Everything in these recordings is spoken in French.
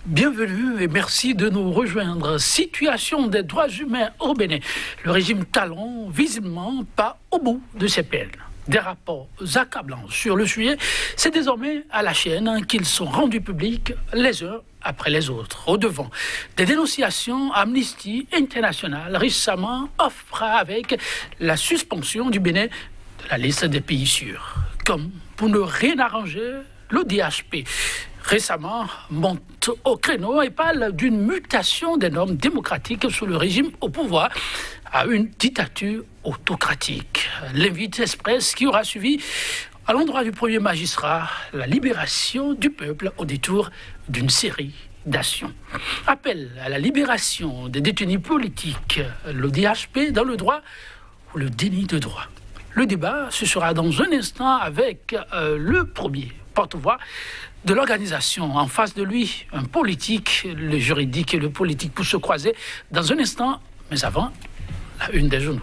Bienvenue et merci de nous rejoindre. Situation des droits humains au Bénin. Le régime Talon, visiblement, pas au bout de ses peines. Des rapports accablants sur le sujet, c'est désormais à la chaîne qu'ils sont rendus publics les uns après les autres. Au devant des dénonciations, Amnesty International récemment offre avec la suspension du Bénin de la liste des pays sûrs. Comme pour ne rien arranger, l'ODHP récemment monte au créneau et parle d'une mutation des normes démocratiques sous le régime au pouvoir à une dictature autocratique. L'invite express qui aura suivi à l'endroit du premier magistrat la libération du peuple au détour d'une série d'actions. Appel à la libération des détenus politiques, l'ODHP dans le droit ou le déni de droit. Le débat, ce sera dans un instant avec le premier porte-voix de l'organisation. En face de lui, un politique, le juridique et le politique pour se croiser dans un instant, mais avant, la une des journaux.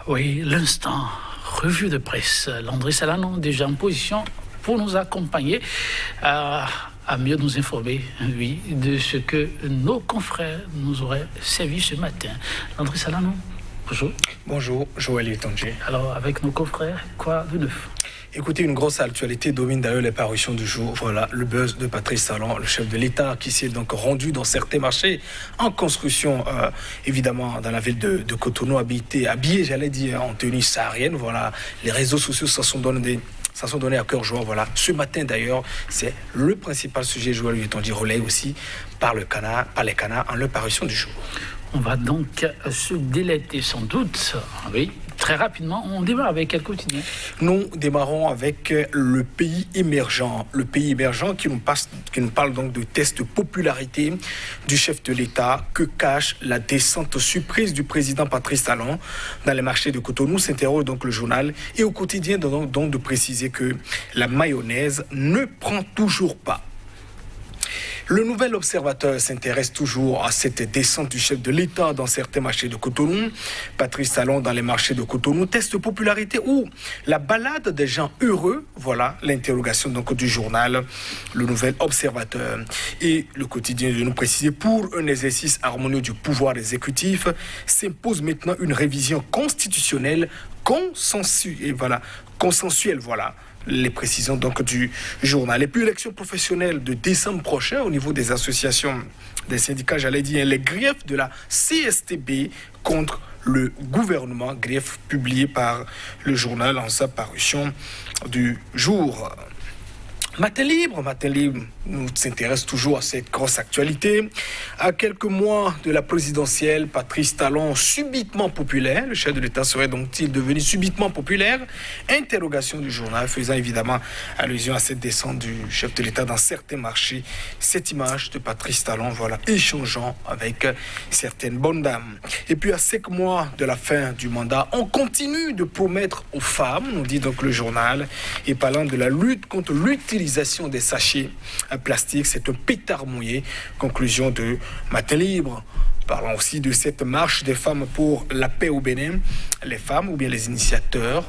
Oui, l'instant, revue de presse. Landry Salanon, déjà en position pour nous accompagner à mieux nous informer, oui, de ce que nos confrères nous auraient servi ce matin. Landry Salanon, bonjour. Bonjour, Joël Etangier. Alors, avec nos confrères, quoi de neuf? Écoutez, une grosse actualité domine d'ailleurs les parutions du jour. Voilà, le buzz de Patrice Talon, le chef de l'État, qui s'est donc rendu dans certains marchés en construction, évidemment, dans la ville de Cotonou, habillé, j'allais dire, en tenue saharienne. Voilà, les réseaux sociaux s'en sont donnés à cœur joie. Voilà. Ce matin d'ailleurs, c'est le principal sujet, Joël Etangier, relayé aussi par les canards en leur parution du jour. On va donc se délecter sans doute, oui, très rapidement. On démarre avec quel quotidien? Nous démarrons avec le pays émergent. Le pays émergent qui nous parle donc de test de popularité du chef de l'État. Que cache la descente surprise du président Patrice Talon dans les marchés de Cotonou, s'interroge donc le journal. Et au quotidien, donc de préciser que la mayonnaise ne prend toujours pas. Le nouvel observateur s'intéresse toujours à cette descente du chef de l'État dans certains marchés de Cotonou. Patrice Talon dans les marchés de Cotonou, test de popularité ou la balade des gens heureux. Voilà l'interrogation donc du journal, le nouvel observateur. Et le quotidien de nous préciser, pour un exercice harmonieux du pouvoir exécutif, s'impose maintenant une révision constitutionnelle consensuelle. Voilà. Les précisions donc du journal. Et puis l'élection professionnelle de décembre prochain au niveau des associations, des syndicats, j'allais dire, les griefs de la CSTB contre le gouvernement, griefs publiés par le journal en sa parution du jour. Matin libre nous s'intéresse toujours à cette grosse actualité. À quelques mois de la présidentielle, Patrice Talon, subitement populaire, le chef de l'État serait donc-il devenu subitement populaire? Interrogation du journal faisant évidemment allusion à cette descente du chef de l'État dans certains marchés. Cette image de Patrice Talon, voilà, échangeant avec certaines bonnes dames. Et puis à 5 mois de la fin du mandat, on continue de promettre aux femmes, nous dit donc le journal, et parlant de la lutte contre l'utilisation des sachets plastiques, c'est un pétard mouillé. Conclusion de Matin Libre. Parlons aussi de cette marche des femmes pour la paix au Bénin. Les femmes ou bien les initiateurs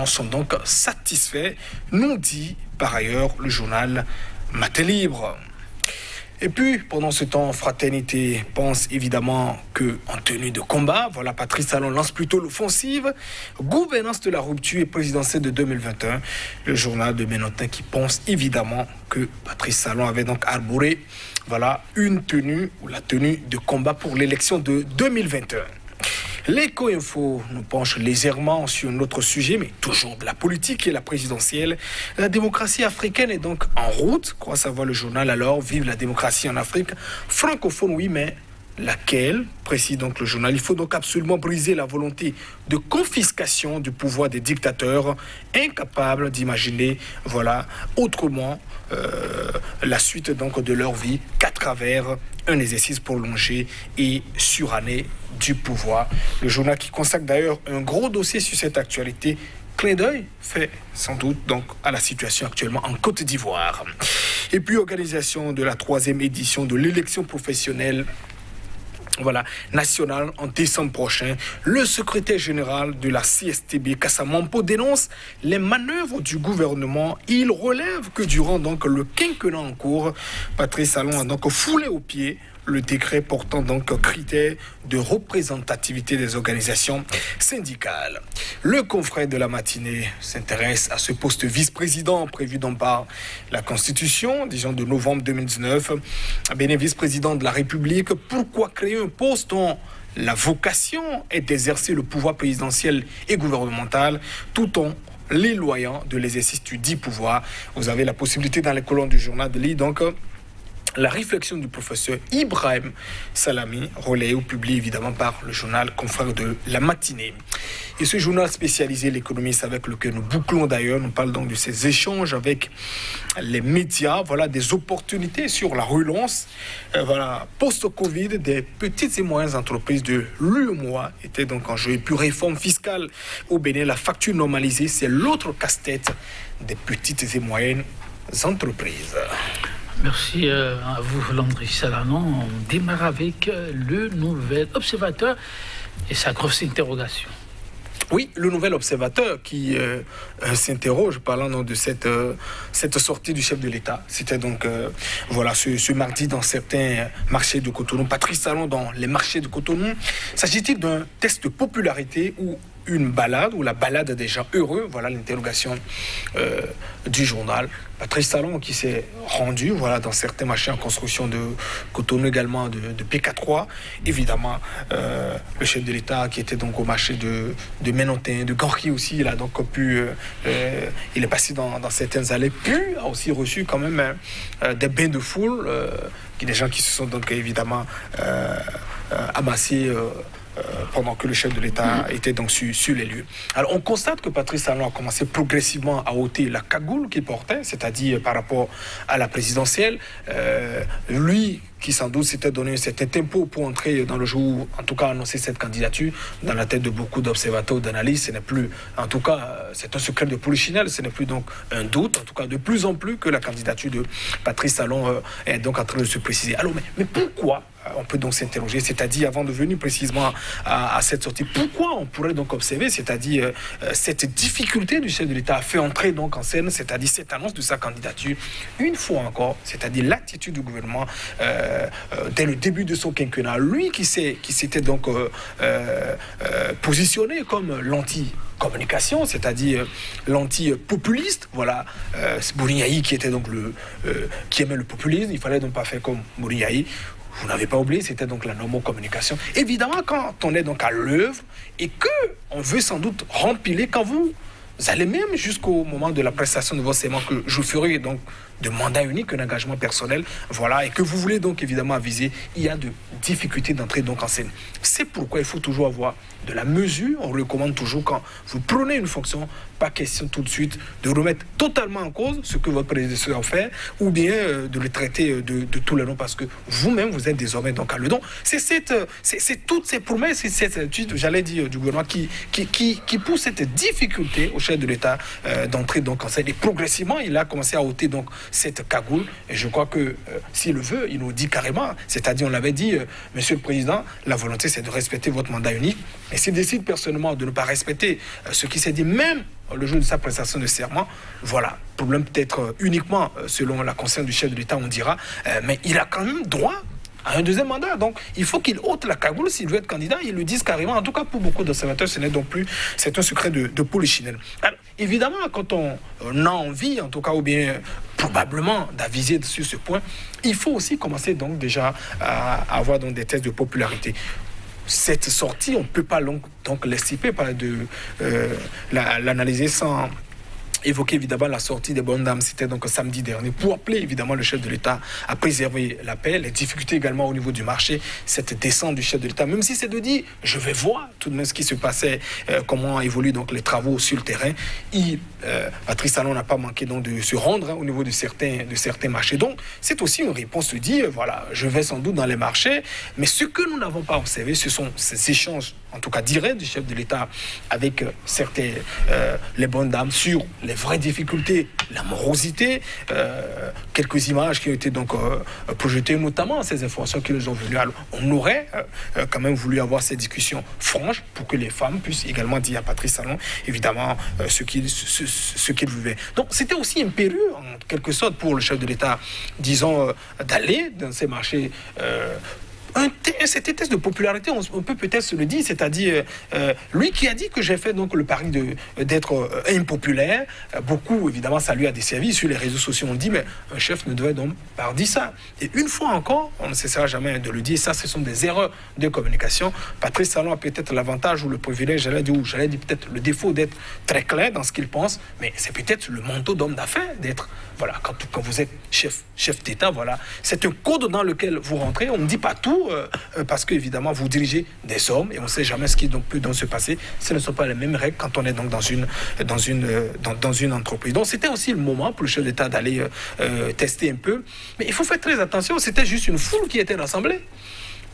sont donc satisfaits, nous dit par ailleurs le journal Matin Libre. Et puis, pendant ce temps, Fraternité pense évidemment qu'en tenue de combat, voilà, Patrice Talon lance plutôt l'offensive. Gouvernance de la rupture et présidentielle de 2021. Le journal de Ménotin qui pense évidemment que Patrice Talon avait donc arboré, voilà, la tenue de combat pour l'élection de 2021. L'éco-info nous penche légèrement sur notre sujet, mais toujours de la politique et la présidentielle. La démocratie africaine est donc en route, croit savoir le journal. Alors, vive la démocratie en Afrique francophone, oui, mais laquelle, précise donc le journal. Il faut donc absolument briser la volonté de confiscation du pouvoir des dictateurs, incapables d'imaginer, voilà, autrement la suite donc de leur vie qu'à travers un exercice prolongé et suranné du pouvoir. Le journal qui consacre d'ailleurs un gros dossier sur cette actualité, clin d'œil fait sans doute donc à la situation actuellement en Côte d'Ivoire. Et puis organisation de la 3e édition de l'élection professionnelle national en décembre prochain. Le secrétaire général de la CSTB, Kassa Mampo, dénonce les manœuvres du gouvernement. Il relève que durant donc le quinquennat en cours, Patrice Talon a donc foulé aux pieds le décret portant donc critères de représentativité des organisations syndicales. Le confrère de la matinée s'intéresse à ce poste vice-président prévu donc par la Constitution, disons de novembre 2019. Bénin, vice-président de la République, pourquoi créer un poste dont la vocation est d'exercer le pouvoir présidentiel et gouvernemental tout en l'éloignant de l'exercice du dit pouvoir? Vous avez la possibilité dans les colonnes du journal de lire donc la réflexion du professeur Ibrahim Salami, relayée ou publiée évidemment par le journal Confrère de la matinée. Et ce journal spécialisé, l'économiste avec lequel nous bouclons d'ailleurs, nous parle donc de ces échanges avec les médias, des opportunités sur la relance, post-Covid, des petites et moyennes entreprises de l'UEMOA étaient donc en jeu. Et puis réforme fiscale au Bénin, la facture normalisée, c'est l'autre casse-tête des petites et moyennes entreprises. Merci à vous, Landry Salanon. On démarre avec le Nouvel Observateur et sa grosse interrogation. Oui, le Nouvel Observateur qui s'interroge parlant donc de cette sortie du chef de l'État. C'était donc ce mardi dans certains marchés de Cotonou. Patrice Talon dans les marchés de Cotonou. S'agit-il d'un test de popularité ou une balade, ou la balade des gens heureux? Voilà l'interrogation du journal. Patrice Talon qui s'est rendu dans certains marchés en construction de Cotonou, également de PK3. Évidemment, le chef de l'État qui était donc au marché de Ménontin, de Gorky aussi, il a donc pu, il est passé dans certaines allées, puis a aussi reçu quand même des bains de foule, des gens qui se sont donc évidemment amassés pendant que le chef de l'État était donc sur les lieux. Alors on constate que Patrice Talon a commencé progressivement à ôter la cagoule qu'il portait, c'est-à-dire par rapport à la présidentielle. Lui qui sans doute s'était donné un certain tempo pour entrer dans le jour, en tout cas annoncer cette candidature, dans la tête de beaucoup d'observateurs, d'analystes, ce n'est plus, en tout cas, c'est un secret de polichinelle, ce n'est plus donc un doute, en tout cas de plus en plus que la candidature de Patrice Talon est donc en train de se préciser. Alors, mais pourquoi? On peut donc s'interroger, c'est-à-dire avant de venir précisément à cette sortie, pourquoi on pourrait donc observer, c'est-à-dire cette difficulté du chef de l'État à faire entrer donc en scène, c'est-à-dire cette annonce de sa candidature, une fois encore, c'est-à-dire l'attitude du gouvernement dès le début de son quinquennat, lui qui s'était donc positionné comme l'anti-communication, c'est-à-dire l'anti-populiste, Bouriaï qui était donc qui aimait le populisme, il fallait donc pas faire comme Bouriaï. Vous n'avez pas oublié, c'était donc la normocommunication. Évidemment, quand on est donc à l'œuvre et que on veut sans doute rempiler, quand vous allez même jusqu'au moment de la prestation de votre serment que je ferai donc de mandat unique, un engagement personnel, et que vous voulez donc évidemment aviser, il y a de difficultés d'entrer donc en scène. C'est pourquoi il faut toujours avoir de la mesure. On recommande toujours quand vous prenez une fonction, pas question tout de suite de remettre totalement en cause ce que votre prédécesseur a fait, ou bien de le traiter de tous les noms, parce que vous-même, vous êtes désormais donc à le don. C'est toutes ces promesses, c'est cette attitude, j'allais dire, du gouvernement qui pousse cette difficulté au chef de l'État d'entrer donc en scène. Et progressivement, il a commencé à ôter donc cette cagoule, et je crois que s'il le veut, il nous dit carrément, c'est-à-dire on l'avait dit, Monsieur le Président, la volonté c'est de respecter votre mandat unique, et s'il décide personnellement de ne pas respecter ce qui s'est dit même le jour de sa prestation de serment, problème peut-être uniquement selon la conscience du chef de l'État, on dira, mais il a quand même droit à un deuxième mandat. Donc, il faut qu'il ôte la cagoule s'il veut être candidat. Ils le disent carrément. En tout cas, pour beaucoup d'observateurs, ce n'est donc plus... C'est un secret de polichinelle. Alors, évidemment, quand on a envie, en tout cas, ou bien probablement d'aviser sur ce point, il faut aussi commencer donc déjà à avoir donc des tests de popularité. Cette sortie, on ne peut pas donc l'estimer, l'analyser sans évoquer évidemment la sortie des bonnes dames, c'était donc samedi dernier, pour appeler évidemment le chef de l'État à préserver la paix, les difficultés également au niveau du marché, cette descente du chef de l'État, même si c'est de dire, je vais voir tout de même ce qui se passait, comment évoluent donc les travaux sur le terrain. Patrice Talon n'a pas manqué donc de se rendre au niveau de certains marchés. Donc c'est aussi une réponse de dire, je vais sans doute dans les marchés, mais ce que nous n'avons pas observé, ce sont ces échanges, en tout cas directs du chef de l'État avec les bonnes dames sur les vraies difficultés, la morosité, quelques images qui ont été donc projetées, notamment ces informations qui nous ont venues. Alors, on aurait quand même voulu avoir ces discussions franches pour que les femmes puissent également dire à Patrice Talon, évidemment, ce qu'ils vivaient. Donc, c'était aussi impérieux, en quelque sorte, pour le chef de l'État, disons, d'aller dans ces marchés. C'était un test de popularité, on peut peut-être se le dire, c'est-à-dire lui qui a dit que j'ai fait donc le pari d'être impopulaire, beaucoup évidemment ça lui a desservi, sur les réseaux sociaux on dit mais un chef ne devait donc pas dire ça. Et une fois encore, on ne cessera jamais de le dire, ça ce sont des erreurs de communication. Patrice Talon a peut-être l'avantage ou le privilège, j'allais dire peut-être le défaut d'être très clair dans ce qu'il pense, mais c'est peut-être le manteau d'homme d'affaires d'être, voilà, quand vous êtes chef d'État, voilà, c'est un code dans lequel vous rentrez, on ne dit pas tout, parce qu'évidemment vous dirigez des hommes et on ne sait jamais ce qui peut donc se passer. Ce ne sont pas les mêmes règles quand on est donc dans une entreprise. Donc c'était aussi le moment pour le chef d'État d'aller tester un peu. Mais il faut faire très attention, c'était juste une foule qui était rassemblée.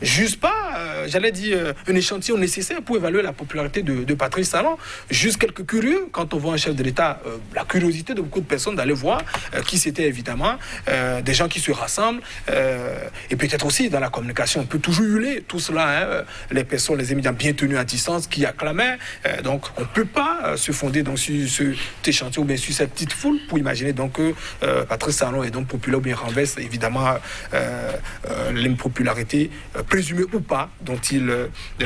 Juste pas, j'allais dire, un échantillon nécessaire pour évaluer la popularité de Patrice Talon. Juste quelques curieux, quand on voit un chef de l'État, la curiosité de beaucoup de personnes d'aller voir qui c'était évidemment, des gens qui se rassemblent, et peut-être aussi dans la communication, on peut toujours hurler tout cela, les personnes, les émigrants bien tenus à distance qui acclamaient, donc on ne peut pas se fonder donc, sur cet échantillon ou bien sur cette petite foule pour imaginer donc que Patrice Talon est donc populaire ou bien renverse évidemment l'impopularité présumé ou pas, dont il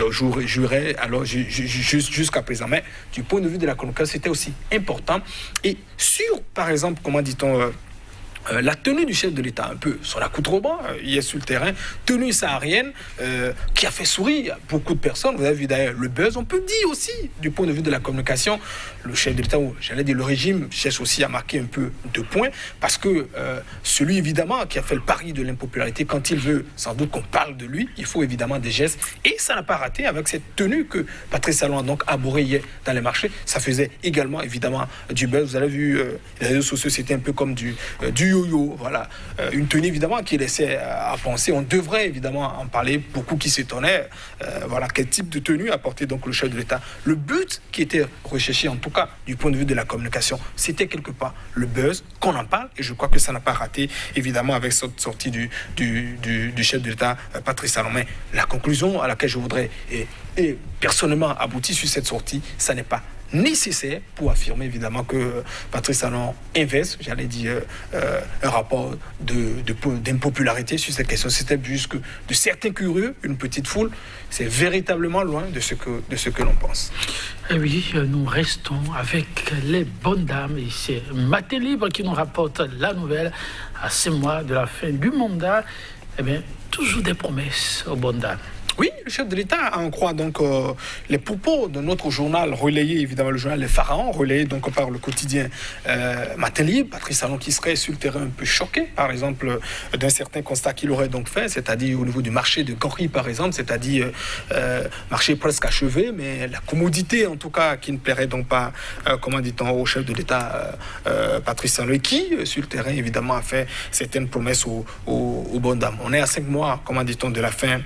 jouerait alors jusqu'à présent. Mais du point de vue de la communication, c'était aussi important. Et sur, par exemple, comment dit-on, la tenue du chef de l'État, un peu son accoutrement, il est sur le terrain, tenue saharienne, qui a fait sourire beaucoup de personnes. Vous avez vu d'ailleurs le buzz. On peut dire aussi, du point de vue de la communication, le chef de l'État, ou j'allais dire le régime, cherche aussi à marquer un peu de points, parce que celui évidemment qui a fait le pari de l'impopularité, quand il veut sans doute qu'on parle de lui, il faut évidemment des gestes. Et ça n'a pas raté avec cette tenue que Patrice Talon a donc arborée hier dans les marchés. Ça faisait également évidemment du buzz. Vous avez vu, les réseaux sociaux, c'était un peu comme du yo-yo, voilà. Une tenue évidemment qui laissait à penser, on devrait évidemment en parler, beaucoup qui s'étonnaient, voilà, quel type de tenue apportait donc le chef de l'État. Le but qui était recherché, en tout cas du point de vue de la communication, c'était quelque part le buzz, qu'on en parle, et je crois que ça n'a pas raté, évidemment, avec cette sortie du chef de l'État, Patrice Talon. Mais la conclusion à laquelle je voudrais, et personnellement aboutir sur cette sortie, ça n'est pas nécessaire pour affirmer évidemment que Patrice Talon inverse, j'allais dire, un rapport d'impopularité sur cette question. C'était juste que de certains curieux, une petite foule, c'est véritablement loin de ce que l'on pense. Et oui, nous restons avec les bonnes dames et c'est Matin Libre qui nous rapporte la nouvelle à 6 mois de la fin du mandat. Eh bien, toujours des promesses aux bonnes dames. Oui, le chef de l'État en croit donc les propos de notre journal relayé, évidemment le journal Les Pharaons, relayé donc par le quotidien Matin Libre. Patrice Talon qui serait sur le terrain un peu choqué, par exemple, d'un certain constat qu'il aurait donc fait, c'est-à-dire au niveau du marché de Gorée, par exemple, c'est-à-dire marché presque achevé, mais la commodité en tout cas qui ne plairait donc pas, comment dit-on, au chef de l'État Patrice Talon, qui sur le terrain évidemment a fait certaines promesses aux bonnes dames. On est à 5 mois, comment dit-on, de la fin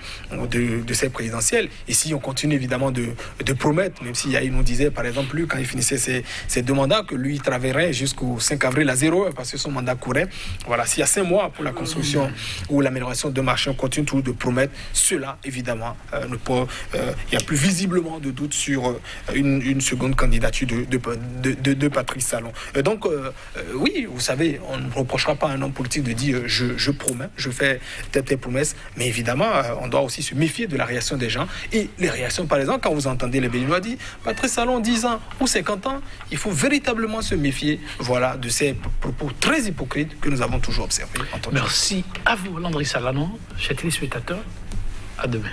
de cette présidentielle. Ici, on continue évidemment de promettre, même si Yahi nous disait, par exemple, lui, quand il finissait ses 2 mandats, que lui, il travaillerait jusqu'au 5 avril à 0 heure, parce que son mandat courait. Voilà, s'il y a 5 mois pour la construction ou l'amélioration de marché, on continue toujours de promettre. Cela, évidemment, il n'y a plus visiblement de doute sur une seconde candidature de Patrice Talon. Donc, oui, vous savez, on ne reprochera pas à un homme politique de dire je promets, je fais telle promesse, mais évidemment, on doit aussi se méfier de la réaction des gens. Et les réactions, par exemple, quand vous entendez les Béninois dire Patrice Talon 10 ans ou 50 ans, il faut véritablement se méfier, voilà, de ces propos très hypocrites que nous avons toujours observés. Merci à vous, Landry Salanon, chers téléspectateurs. À demain.